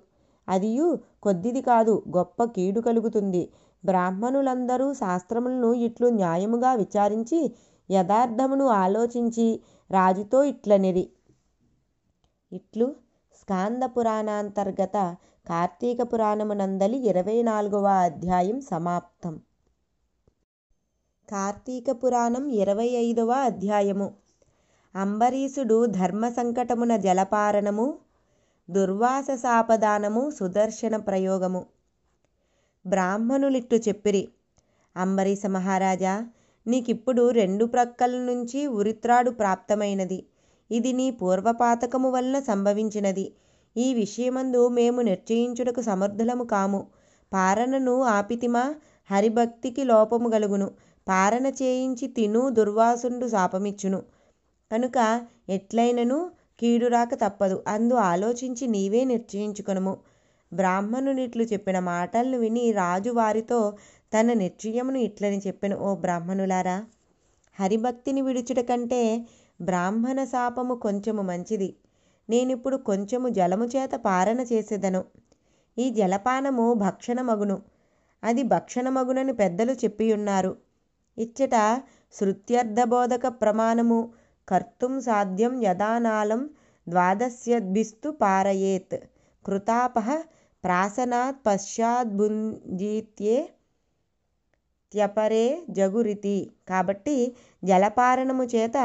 అదియు కొద్దిది కాదు, గొప్ప కీడు కలుగుతుంది. బ్రాహ్మణులందరూ శాస్త్రములను ఇట్లు న్యాయముగా విచారించి యథార్థమును ఆలోచించి రాజుతో ఇట్లనిరి. ఇట్లు స్కాంద పురాణాంతర్గత కార్తీక పురాణమునందలి 24వ అధ్యాయం సమాప్తం. కార్తీక పురాణం 25వ అధ్యాయము. అంబరీషుడు ధర్మ సంకటమున జలపారణము, దుర్వాస శాపదానము, సుదర్శన ప్రయోగము. బ్రాహ్మణులిట్టు చెప్పిరి. అంబరీష మహారాజా, నీకిప్పుడు 2 ప్రక్కల నుంచి ఉరిత్రాడు ప్రాప్తమైనది. ఇది నీ పూర్వపాతకము వలన సంభవించినది. ఈ విషయమందు మేము నిశ్చయించుటకు సమర్థులము కాము. పారణను ఆపితిమా హరిభక్తికి లోపము గలుగును. పారణ చేయించి తిను దుర్వాసుండు శాపమిచ్చును. కనుక ఎట్లయినను కీడు రాక తప్పదు. అందు ఆలోచించి నీవే నిశ్చయించుకొనుము. బ్రాహ్మణునిట్లు చెప్పిన మాటలను విని రాజు వారితో తన నిశ్చయమును ఇట్లని చెప్పెను. ఓ బ్రాహ్మణులారా, హరిభక్తిని విడుచుట కంటే బ్రాహ్మణ శాపము కొంచెము మంచిది. నేనిప్పుడు కొంచెము జలము చేత పారణ చేసేదను. ఈ జలపానము భక్షణమగును. అది భక్షణమగునని పెద్దలు చెప్పియున్నారు. ఇచ్చట శృత్యర్థబోధక ప్రమాణము కర్తుం సాధ్యం యదానాలం ద్వాదశ్యద్భిస్తు పారయేత్ కృతాపః ప్రాసనాత్ పశ్చాద్భుంజిత్యే త్యపరే జగురితి. కాబట్టి జలపారణము చేత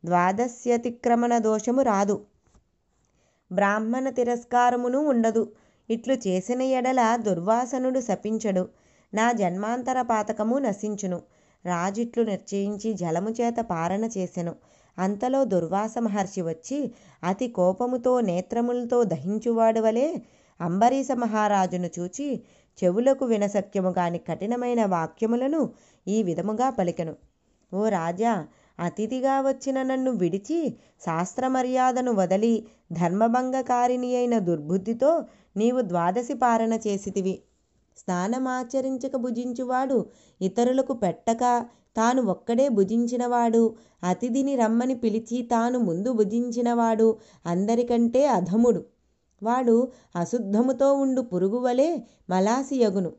ద్వాదశ్యతిక్రమణ దోషము రాదు, బ్రాహ్మణ తిరస్కారమును ఉండదు. ఇట్లు చేసిన ఎడల దుర్వాసనుడు శపించడు. నా జన్మాంతర పాతకము నశించును. రాజిట్లు నిశ్చయించి జలము చేత పారణ చేసెను. అంతలో దుర్వాస మహర్షి వచ్చి అతి కోపముతో నేత్రములతో దహించువాడు వలె అంబరీష మహారాజును చూచి చెవులకు వినసక్యము కాని కఠినమైన వాక్యములను ఈ విధముగా పలికెను. ఓ రాజా, అతిథిగా వచ్చిన నన్ను విడిచి శాస్త్రమర్యాదను వదలి ధర్మభంగకారిణి అయిన దుర్బుద్ధితో నీవు ద్వాదశి పారణ చేసితివి. స్నానమాచరించక భుజించువాడు, ఇతరులకు పెట్టక తాను ఒక్కడే భుజించినవాడు, అతిథిని రమ్మని పిలిచి తాను ముందు భుజించినవాడు అందరికంటే అధముడు. వాడు అశుద్ధముతో ఉండు పురుగువలే మలాసియగును.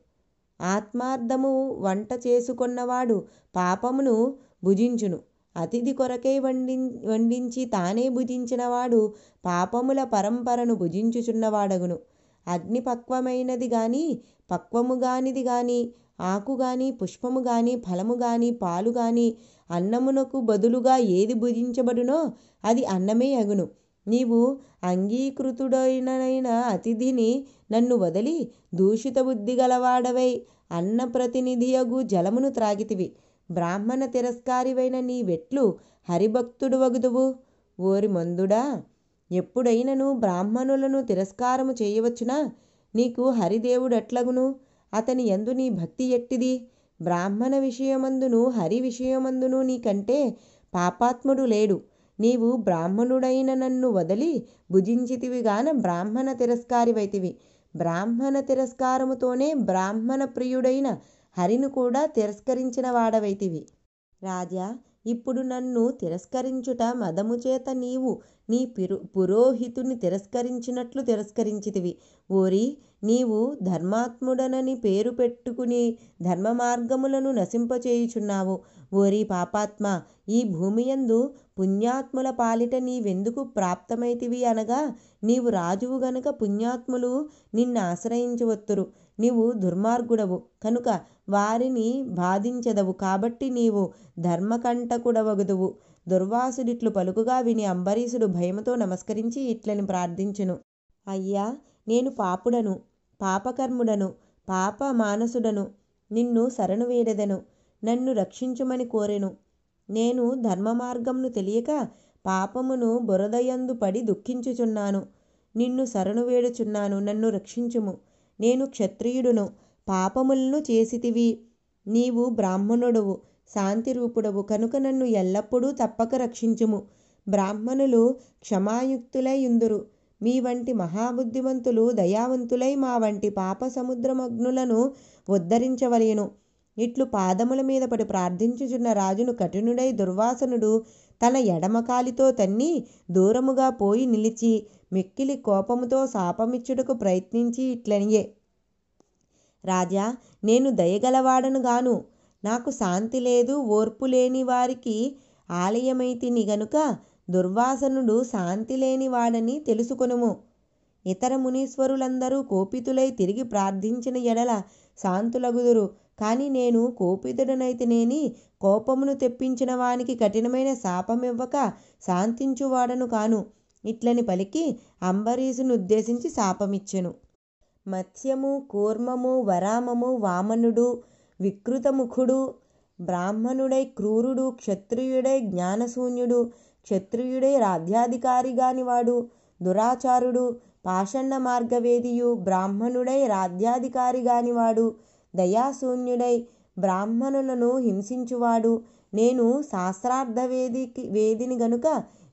ఆత్మార్థము వంట చేసుకొన్నవాడు పాపమును భుజించును. అతిథి కొరకై వండించి తానే భుజించినవాడు పాపముల పరంపరను భుజించుచున్నవాడగును. అగ్ని పక్వమైనది గాని పక్వము గానిది గాని ఆకు గాని పుష్పము గాని ఫలము గాని పాలు గాని అన్నమునకు బదులుగా ఏది భుజించబడునో అది అన్నమే అగును. నీవు అంగీకృతుడైన అతిథిని నన్ను వదలి దూషిత బుద్ధి గలవాడవై అన్న ప్రతినిధియగు జలమును త్రాగితివి. బ్రాహ్మణ తిరస్కారివైన నీవెట్లు హరిభక్తుడు వగుదువు? ఓరి మందుడా, ఎప్పుడైనను బ్రాహ్మణులను తిరస్కారము చేయవచ్చునా? నీకు హరిదేవుడెట్లగును? అతని యందు నీ భక్తి ఎట్టిది? బ్రాహ్మణ విషయమందును హరి విషయమందును నీకంటే పాపాత్ముడు లేడు. నీవు బ్రాహ్మణుడైన నన్ను వదలి భుజించితివిగాన బ్రాహ్మణ తిరస్కారివైతివి. బ్రాహ్మణ తిరస్కారముతోనే బ్రాహ్మణ ప్రియుడైన హరిని కూడా తిరస్కరించిన వాడవైతివి. రాజా, ఇప్పుడు నన్ను తిరస్కరించుట మదము చేత నీవు నీ పురోహితుని తిరస్కరించినట్లు తిరస్కరించితివి. ఓరి, నీవు ధర్మాత్ముడనని పేరు పెట్టుకుని ధర్మ మార్గములను నశింపచేయుచున్నావు. ఓరి పాపాత్మ, ఈ భూమియందు పుణ్యాత్ముల పాలిట నీవెందుకు ప్రాప్తమైతివి అనగా, నీవు రాజువు గనుక పుణ్యాత్ములు నిన్ను ఆశ్రయించవత్తురు. నీవు దుర్మార్గుడవు కనుక వారిని బాధించదవు. కాబట్టి నీవు ధర్మకంటకుడవగుదువు. దుర్వాసుడిట్లు పలుకుగా విని అంబరీషుడు భయముతో నమస్కరించి ఇట్లని ప్రార్థించెను. అయ్యా, నేను పాపుడను, పాపకర్ముడను, పాప మానసుడను. నిన్ను శరణు వేడెదను. నన్ను రక్షించుమని కోరెను. నేను ధర్మ మార్గమును తెలియక పాపమును బురదయందు పడి దుఃఖించుచున్నాను. నిన్ను శరణు వేడుచున్నాను, నన్ను రక్షించుము. నేను క్షత్రియుడును, పాపములను చేసితివి. నీవు బ్రాహ్మణుడవు, శాంతి రూపుడవు కనుక నన్ను ఎల్లప్పుడూ తప్పక రక్షించుము. బ్రాహ్మణులు క్షమాయుక్తులై యుందురు. మీ వంటి మహాబుద్ధివంతులు దయావంతులై మా వంటి పాప సముద్రమగ్నులను ఉద్ధరించవలెను. ఇట్లు పాదముల మీద పడి ప్రార్థించుచున్న రాజును కఠినుడై దుర్వాసనుడు తన ఎడమకాలితో తన్ని దూరముగా పోయి నిలిచి మిక్కిలి కోపముతో శాపమిచ్చుటకు ప్రయత్నించి ఇట్లనియే. రాజా, నేను దయగలవాడను గాను. నాకు శాంతి లేదు, ఓర్పు లేని వారికి ఆలయమైతిని గనుక దుర్వాసనుడు శాంతి లేని వాడని తెలుసుకొనుము. ఇతర మునీశ్వరులందరూ కోపితులై తిరిగి ప్రార్థించిన ఎడల శాంతులగుదురు. కానీ నేను కోపితుడనైతినేని కోపమును తెప్పించిన వానికి కఠినమైన శాపమివ్వక శాంతించువాడను కాను. ఇట్లని పలికి అంబరీషును ఉద్దేశించి శాపమిచ్చెను. మత్స్యము, కూర్మము, వరామము, వామనుడు, వికృతముఖుడు, బ్రాహ్మణుడై క్రూరుడు, క్షత్రియుడై జ్ఞానశూన్యుడు, క్షత్రియుడై రాజ్యాధికారిగానివాడు, దురాచారుడు, పాషండ మార్గవేదియు, బ్రాహ్మణుడై రాజ్యాధికారిగానివాడు, దయాశూన్యుడై బ్రాహ్మణులను హింసించువాడు, నేను శాస్త్రార్థ వేదిని గనుక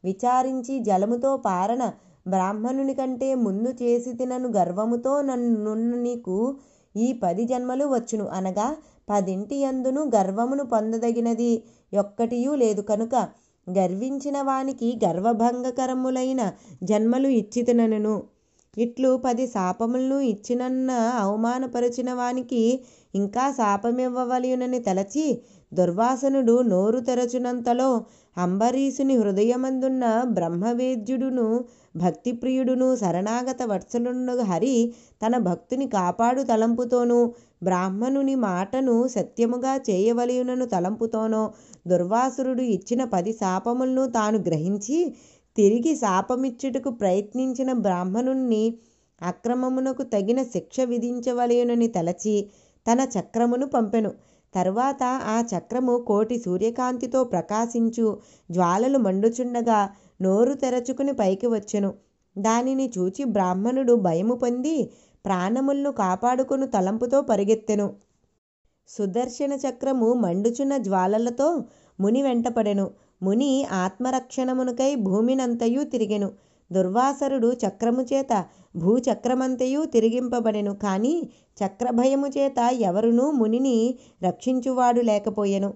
విచారించి జలముతో పారన బ్రాహ్మణుని కంటే ముందు చేసి తినను గర్వముతో నన్నున్న నీకు ఈ 10 జన్మలు వచ్చును అనగా 10 యందును గర్వమును పొందదగినది ఒక్కటియూ లేదు కనుక గర్వించిన వానికి గర్వభంగకరములైన జన్మలు ఇచ్చితినను. ఇట్లు 10 శాపములను ఇచ్చినన్న అవమానపరిచిన వానికి ఇంకా శాపమివ్వవలయునని తలచి దుర్వాసనుడు నోరు తెరచునంతలో అంబరీషుని హృదయమందున్న బ్రహ్మవేద్యుడును భక్తిప్రియుడును శరణాగత వత్సలుండు హరి తన భక్తుని కాపాడు తలంపుతోనూ బ్రాహ్మణుని మాటను సత్యముగా చేయవలయునను తలంపుతోనో దుర్వాసురుడు ఇచ్చిన 10 శాపములను తాను గ్రహించి తిరిగి శాపమిచ్చుటకు ప్రయత్నించిన బ్రాహ్మణుణ్ణి అక్రమమునకు తగిన శిక్ష విధించవలయునని తలచి తన చక్రమును పంపెను. తరువాత ఆ చక్రము కోటి సూర్యకాంతితో ప్రకాశించు జ్వాలలు మండుచుండగా నోరు తెరచుకుని పైకి వచ్చెను. దానిని చూచి బ్రాహ్మణుడు భయము పొంది ప్రాణములను కాపాడుకొను తలంపుతో పరిగెత్తెను. సుదర్శన చక్రము మండుచున్న జ్వాలలతో ముని వెంటపడెను. ముని ఆత్మరక్షణమునకై భూమినంతయు తిరిగెను. దుర్వాసరుడు చక్రము చేత భూచక్రమంతయు తిరిగింపబడెను. కానీ చక్రభయము చేత ఎవరునూ మునిని రక్షించువాడు లేకపోయెను.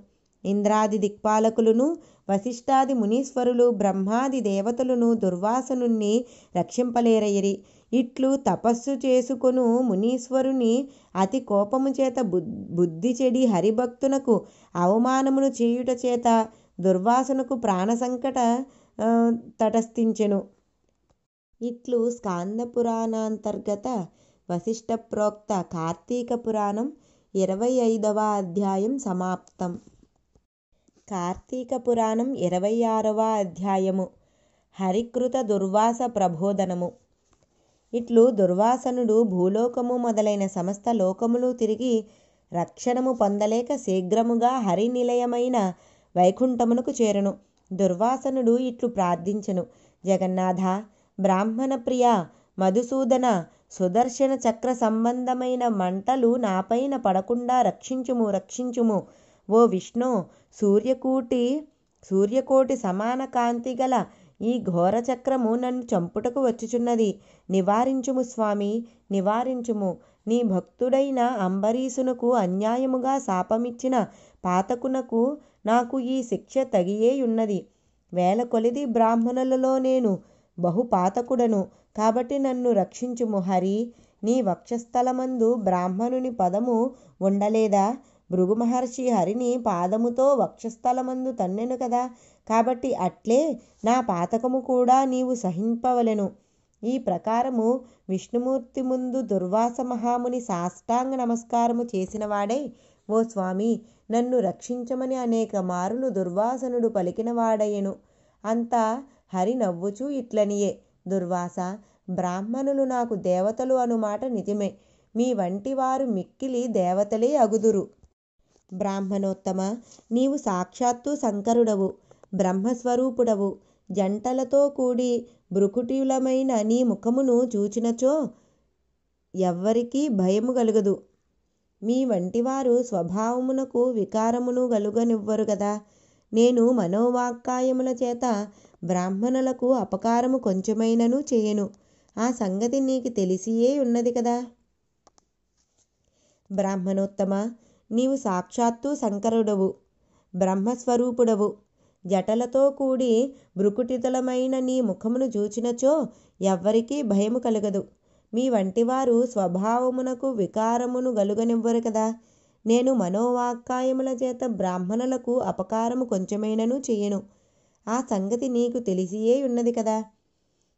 ఇంద్రాది దిక్పాలకులను వశిష్ఠాది మునీశ్వరులు బ్రహ్మాది దేవతలను దుర్వాసనుణ్ణి రక్షింపలేరయిరి. ఇట్లు తపస్సు చేసుకొను మునీశ్వరుని అతి కోపము చేత బుద్ధి చెడి హరిభక్తునకు అవమానమును చేయుట చేత దుర్వాసనకు ప్రాణసంకట తటస్థించెను. ఇట్లు స్కాంద పురాణాంతర్గత వశిష్ఠ ప్రోక్త కార్తీక పురాణం 25వ అధ్యాయం సమాప్తం. కార్తీక పురాణం 26వ అధ్యాయము హరికృత దుర్వాస ప్రబోధనము. ఇట్లు దుర్వాసనుడు భూలోకము మొదలైన సమస్త లోకములు తిరిగి రక్షణము పొందలేక శీఘ్రముగా హరి నిలయమైన వైకుంఠమునకు చేరును. దుర్వాసనుడు ఇట్లు ప్రార్థించెను. జగన్నాథ, బ్రాహ్మణ ప్రియ మధుసూదన, సుదర్శన చక్ర సంబంధమైన మంటలు నాపైన పడకుండా రక్షించుము రక్షించుము. ఓ విష్ణు, సూర్యకోటి సమాన కాంతి గల ఈ ఘోర చక్రము నన్ను చంపుటకు వచ్చుచున్నది. నివారించుము స్వామి, నివారించుము. నీ భక్తుడైన అంబరీషునకు అన్యాయముగా శాపమిచ్చిన పాతకునకు నాకు ఈ శిక్ష తగియేయున్నది. వేల కొలిది బ్రాహ్మణులలో నేను బహు పాతకుడను, కాబట్టి నన్ను రక్షించుము హరి. నీ వక్షస్థలమందు బ్రాహ్మణుని పదము ఉండలేదా? భృగు మహర్షి హరిని పాదముతో వక్షస్థలమందు తన్నెను కదా, కాబట్టి అట్లే నా పాతకము కూడా నీవు సహింపవలెను. ఈ ప్రకారము విష్ణుమూర్తి ముందు దుర్వాస మహాముని సాష్టాంగ నమస్కారము చేసినవాడై, ఓ స్వామి, నన్ను రక్షించమని అనేక మారులు దుర్వాసనుడు పలికినవాడయ్యెను. అంతా హరి నవ్వుచూ ఇట్లనియే, దుర్వాస, బ్రాహ్మణులు నాకు దేవతలు అనుమాట నిజమే. మీ వంటి వారు మిక్కిలి దేవతలే అగుదురు. బ్రాహ్మణోత్తమ, నీవు సాక్షాత్తు శంకరుడవు, బ్రహ్మస్వరూపుడవు. జంటలతో కూడి భృకుటిలమైన నీ ముఖమును చూచినచో ఎవ్వరికీ భయము కలుగదు. మీ వంటివారు స్వభావమునకు వికారమును కలుగనివ్వరు కదా. నేను మనోవాక్కాయముల చేత బ్రాహ్మణులకు అపకారము కొంచెమైనను చేయను. ఆ సంగతి నీకు తెలిసియే ఉన్నది కదా. బ్రాహ్మణోత్తమ, నీవు సాక్షాత్తు శంకరుడవు, బ్రహ్మస్వరూపుడవు. జటలతో కూడి భృకుటితలమైన నీ ముఖమును చూచినచో ఎవ్వరికీ భయము కలగదు. మీ వంటివారు స్వభావమునకు వికారమును గలుగనివ్వరు కదా. నేను మనోవాక్కాయముల చేత బ్రాహ్మణులకు అపకారము కొంచెమైనను చెయ్యను. ఆ సంగతి నీకు తెలిసియే ఉన్నది కదా.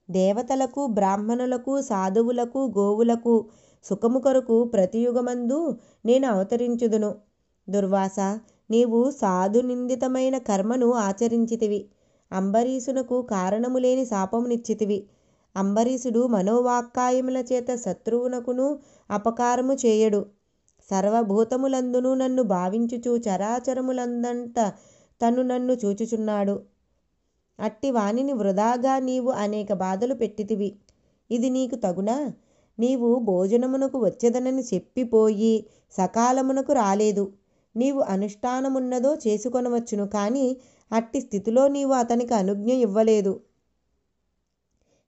దేవతలకు, బ్రాహ్మణులకు, సాధువులకు, గోవులకు సుఖము కొరకు ప్రతియుగమందు నేను అవతరించుదును. దుర్వాస, నీవు సాధు నిందితమైన కర్మను ఆచరించితివి. అంబరీషునకు కారణము లేని శాపమునిచ్చితివి. అంబరీషుడు మనోవాక్కాయముల చేత శత్రువునకును అపకారము చేయడు. సర్వభూతములందును నన్ను భావించుచు చరాచరములందంట తను నన్ను చూచుచున్నాడు. అట్టి వానిని వృధాగా నీవు అనేక బాధలు పెట్టితివి. ఇది నీకు తగునా? నీవు భోజనమునకు వచ్చేదనని చెప్పిపోయి సకాలమునకు రాలేదు. నీవు అనుష్ఠానమున్నదో చేసుకొనవచ్చును, కానీ అట్టి స్థితిలో నీవు అతనికి అనుజ్ఞ ఇవ్వలేదు.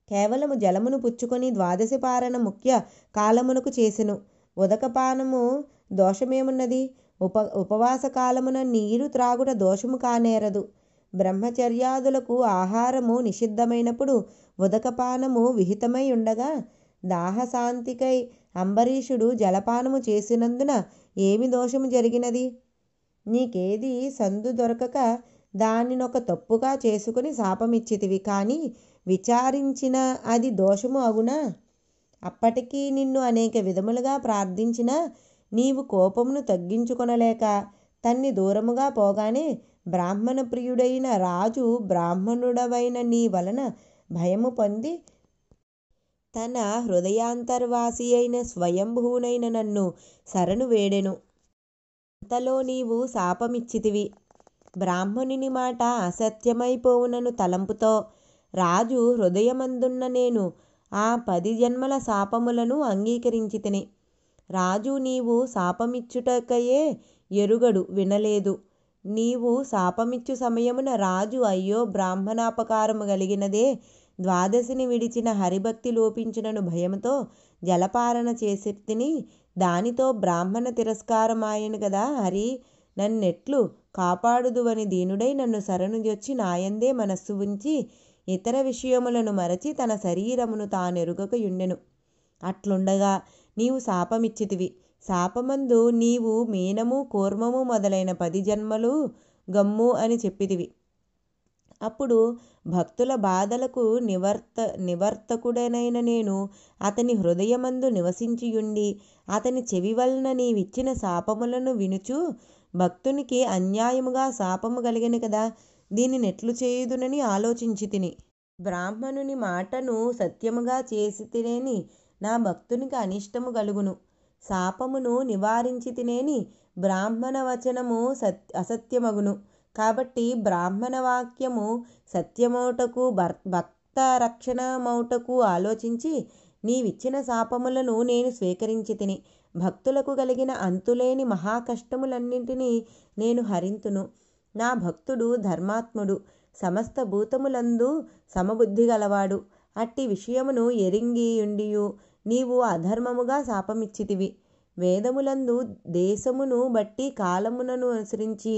కేవలము జలమును పుచ్చుకొని ద్వాదశి పారణ ముఖ్య కాలమునకు చేసెను. ఉదకపానము దోషమేమున్నది? ఉపవాస కాలమున నీరు త్రాగుట దోషము కానేరదు. బ్రహ్మచర్యాదులకు ఆహారము నిషిద్ధమైనప్పుడు ఉదకపానము విహితమై ఉండగా దాహశాంతికై అంబరీషుడు జలపానము చేసినందున ఏమి దోషము జరిగినది? నీకేది సందు దొరకక దానినొక తప్పుగా చేసుకుని శాపమిచ్చితివి, కానీ విచారించిన అది దోషము అగునా? అప్పటికీ నిన్ను అనేక విధములుగా ప్రార్థించినా నీవు కోపమును తగ్గించుకొనలేక తన్ని దూరముగా పోగానే బ్రాహ్మణ ప్రియుడైన రాజు బ్రాహ్మణుడవైన నీ వలన భయము పొంది తన హృదయాంతర్వాసి అయిన స్వయంభూనైన నన్ను శరణు వేడెను. అంతలో నీవు శాపమిచ్చితివి. బ్రాహ్మణుని మాట అసత్యమైపోవునను తలంపుతో రాజు హృదయమందున్న నేను ఆ 10 జన్మల శాపములను అంగీకరించితిని. రాజు నీవు శాపమిచ్చుటకయే ఎరుగడు, వినలేదు. నీవు శాపమిచ్చు సమయమున రాజు అయ్యో బ్రాహ్మణాపకారము కలిగినదే, ద్వాదశిని విడిచిన హరిభక్తి లోపించునను భయముతో జలపారణ చేసి తిని దానితో బ్రాహ్మణ తిరస్కారమాయను కదా. హరి, నన్నెట్లు కాపాడుదువని దీనుడై నన్ను శరణుజొచ్చి నాయందే మనస్సు ఉంచి ఇతర విషయములను మరచి తన శరీరమును తానెరుగకయుండెను. అట్లుండగా నీవు శాపమిచ్చితివి. శాపమందు నీవు మీనము, కూర్మము మొదలైన 10 జన్మలు గమ్ము అని చెప్పితివి. అప్పుడు భక్తుల బాధలకు నివర్తకుడనైన నేను అతని హృదయమందు నివసించియుండి అతని చెవి వలన నీవిచ్చిన శాపములను వినుచు భక్తునికి అన్యాయముగా శాపము కలిగెను కదా, దీనినెట్లు చేయుదునని ఆలోచించి తిని. బ్రాహ్మణుని మాటను సత్యముగా చేసి తినేని నా భక్తునికి అనిష్టము కలుగును. శాపమును నివారించి తినేని బ్రాహ్మణ వచనము అసత్యమగును. కాబట్టి బ్రాహ్మణ వాక్యము సత్యమోటకు భక్త రక్షణమౌటకు ఆలోచించి నీవిచ్చిన శాపములను నేను స్వీకరించి భక్తులకు కలిగిన అంతులేని మహాకష్టములన్నింటినీ నేను హరింతును. నా భక్తుడు ధర్మాత్ముడు, సమస్త భూతములందు సమబుద్ధి గలవాడు. అట్టి విషయమును ఎరింగియుండియు నీవు అధర్మముగా శాపమిచ్చితివి. వేదములందు దేశమును బట్టి కాలమునను అనుసరించి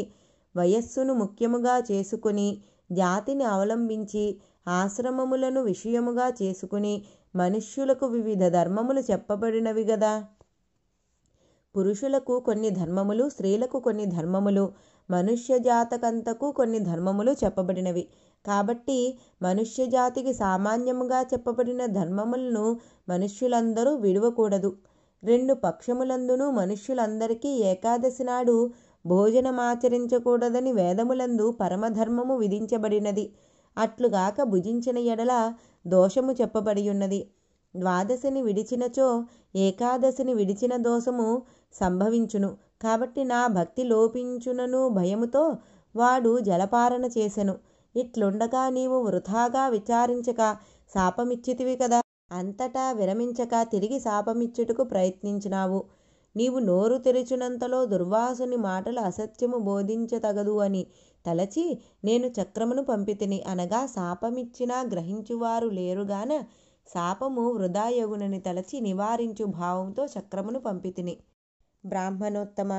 వయస్సును ముఖ్యముగా చేసుకుని జాతిని అవలంబించి ఆశ్రమములను విషయముగా చేసుకుని మనుష్యులకు వివిధ ధర్మములు చెప్పబడినవి గదా. పురుషులకు కొన్ని ధర్మములు, స్త్రీలకు కొన్ని ధర్మములు, మనుష్య జాతకంతకు కొన్ని ధర్మములు చెప్పబడినవి. కాబట్టి మనుష్య జాతికి సామాన్యముగా చెప్పబడిన ధర్మములను మనుష్యులందరూ విడువకూడదు. 2 పక్షములందును మనుష్యులందరికీ ఏకాదశి నాడు భోజనమాచరించకూడదని వేదములందు పరమధర్మము విధించబడినది. అట్లుగాక భుజించిన ఎడల దోషము చెప్పబడి ఉన్నది. ద్వాదశిని విడిచినచో ఏకాదశిని విడిచిన దోషము సంభవించును. కాబట్టి నా భక్తి లోపించునను భయముతో వాడు జలపారణ చేసెను. ఇట్లుండగా నీవు వృథాగా విచారించక శాపమిచ్చితివి కదా. అంతటా విరమించక తిరిగి శాపమిచ్చుటకు ప్రయత్నించినావు. నీవు నోరు తెరిచినంతలో దుర్వాసుని మాటలు అసత్యము బోధించతగదు అని తలచి నేను చక్రమును పంపితిని. అనగా శాపమిచ్చినా గ్రహించువారు లేరుగాన శాపము వృధాయగునని తలచి నివారించు భావంతో చక్రమును పంపితిని. బ్రాహ్మణోత్తమ,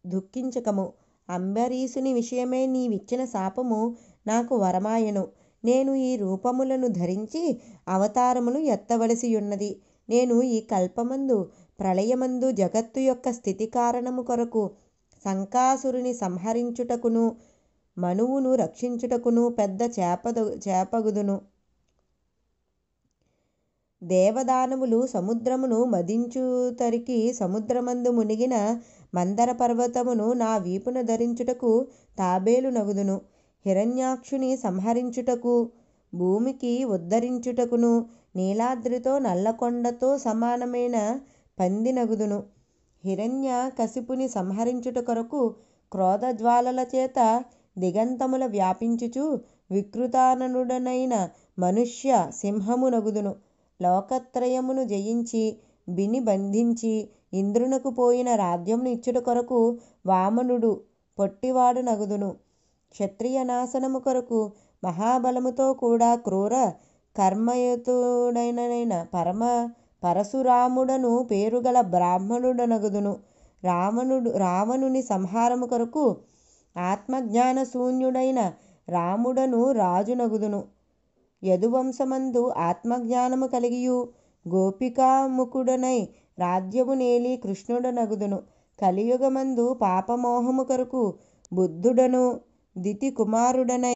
దుఃఖించకము. అంబరీషుని విషయమే నీవిచ్చిన శాపము నాకు వరమాయను. నేను ఈ రూపములను ధరించి అవతారములు ఎత్తవలసియున్నది. నేను ఈ కల్పమందు ప్రళయమందు జగత్తు యొక్క స్థితి కారణము కొరకు శంకాసురుని సంహరించుటకును మనువును రక్షించుటకును పెద్ద చేపగుదును. దేవదానవులు సముద్రమును మదించుతరికి సముద్రమందు మునిగిన మందర పర్వతమును నా వీపున ధరించుటకు తాబేలు నగుదును. హిరణ్యాక్షుని సంహరించుటకు భూమికి ఉద్ధరించుటకును నీలాద్రితో నల్లకొండతో సమానమైన పంది నగుదును. హిరణ్య కశిపుని సంహరించుట కొరకు క్రోధజ్వాలల చేత దిగంతముల వ్యాపించుచు వికృతాననుడనైన మనుష్య సింహము నగుదును. లోకత్రయమును జయించి బిని బంధించి ఇంద్రునకు పోయిన రాజ్యమును ఇచ్చుట కొరకు వామనుడు పొట్టివాడు నగుదును. క్షత్రియ నాశనము కొరకు మహాబలముతో కూడా క్రూర కర్మయుతుడైన పరశురాముడను పేరుగల బ్రాహ్మణుడనగుదును. రావణుని సంహారము కొరకు ఆత్మజ్ఞాన శూన్యుడైన రాముడను రాజునగుదును. యదువంశమందు ఆత్మజ్ఞానము కలిగియు గోపికాముఖుడనై రాజ్యము నేలి కృష్ణుడనగుదును. కలియుగమందు పాపమోహము కొరకు బుద్ధుడను దితి కుమారుడనై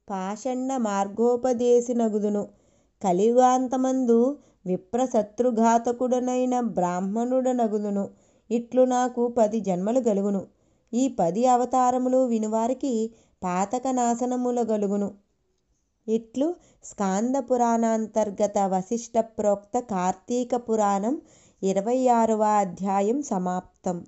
పాషండ మార్గోపదేశినగుదును. కలియుగాంతమందు విప్రశత్రుఘాతకుడనైన బ్రాహ్మణుడనగుదును. ఇట్లు నాకు 10 జన్మలు గలుగును. ఈ 10 అవతారములు వినువారికి పాతక నాశనముల గలుగును. ఇట్లు స్కాంద పురాణాంతర్గత వశిష్ఠ ప్రోక్త కార్తీక పురాణం 26వ అధ్యాయం సమాప్తం.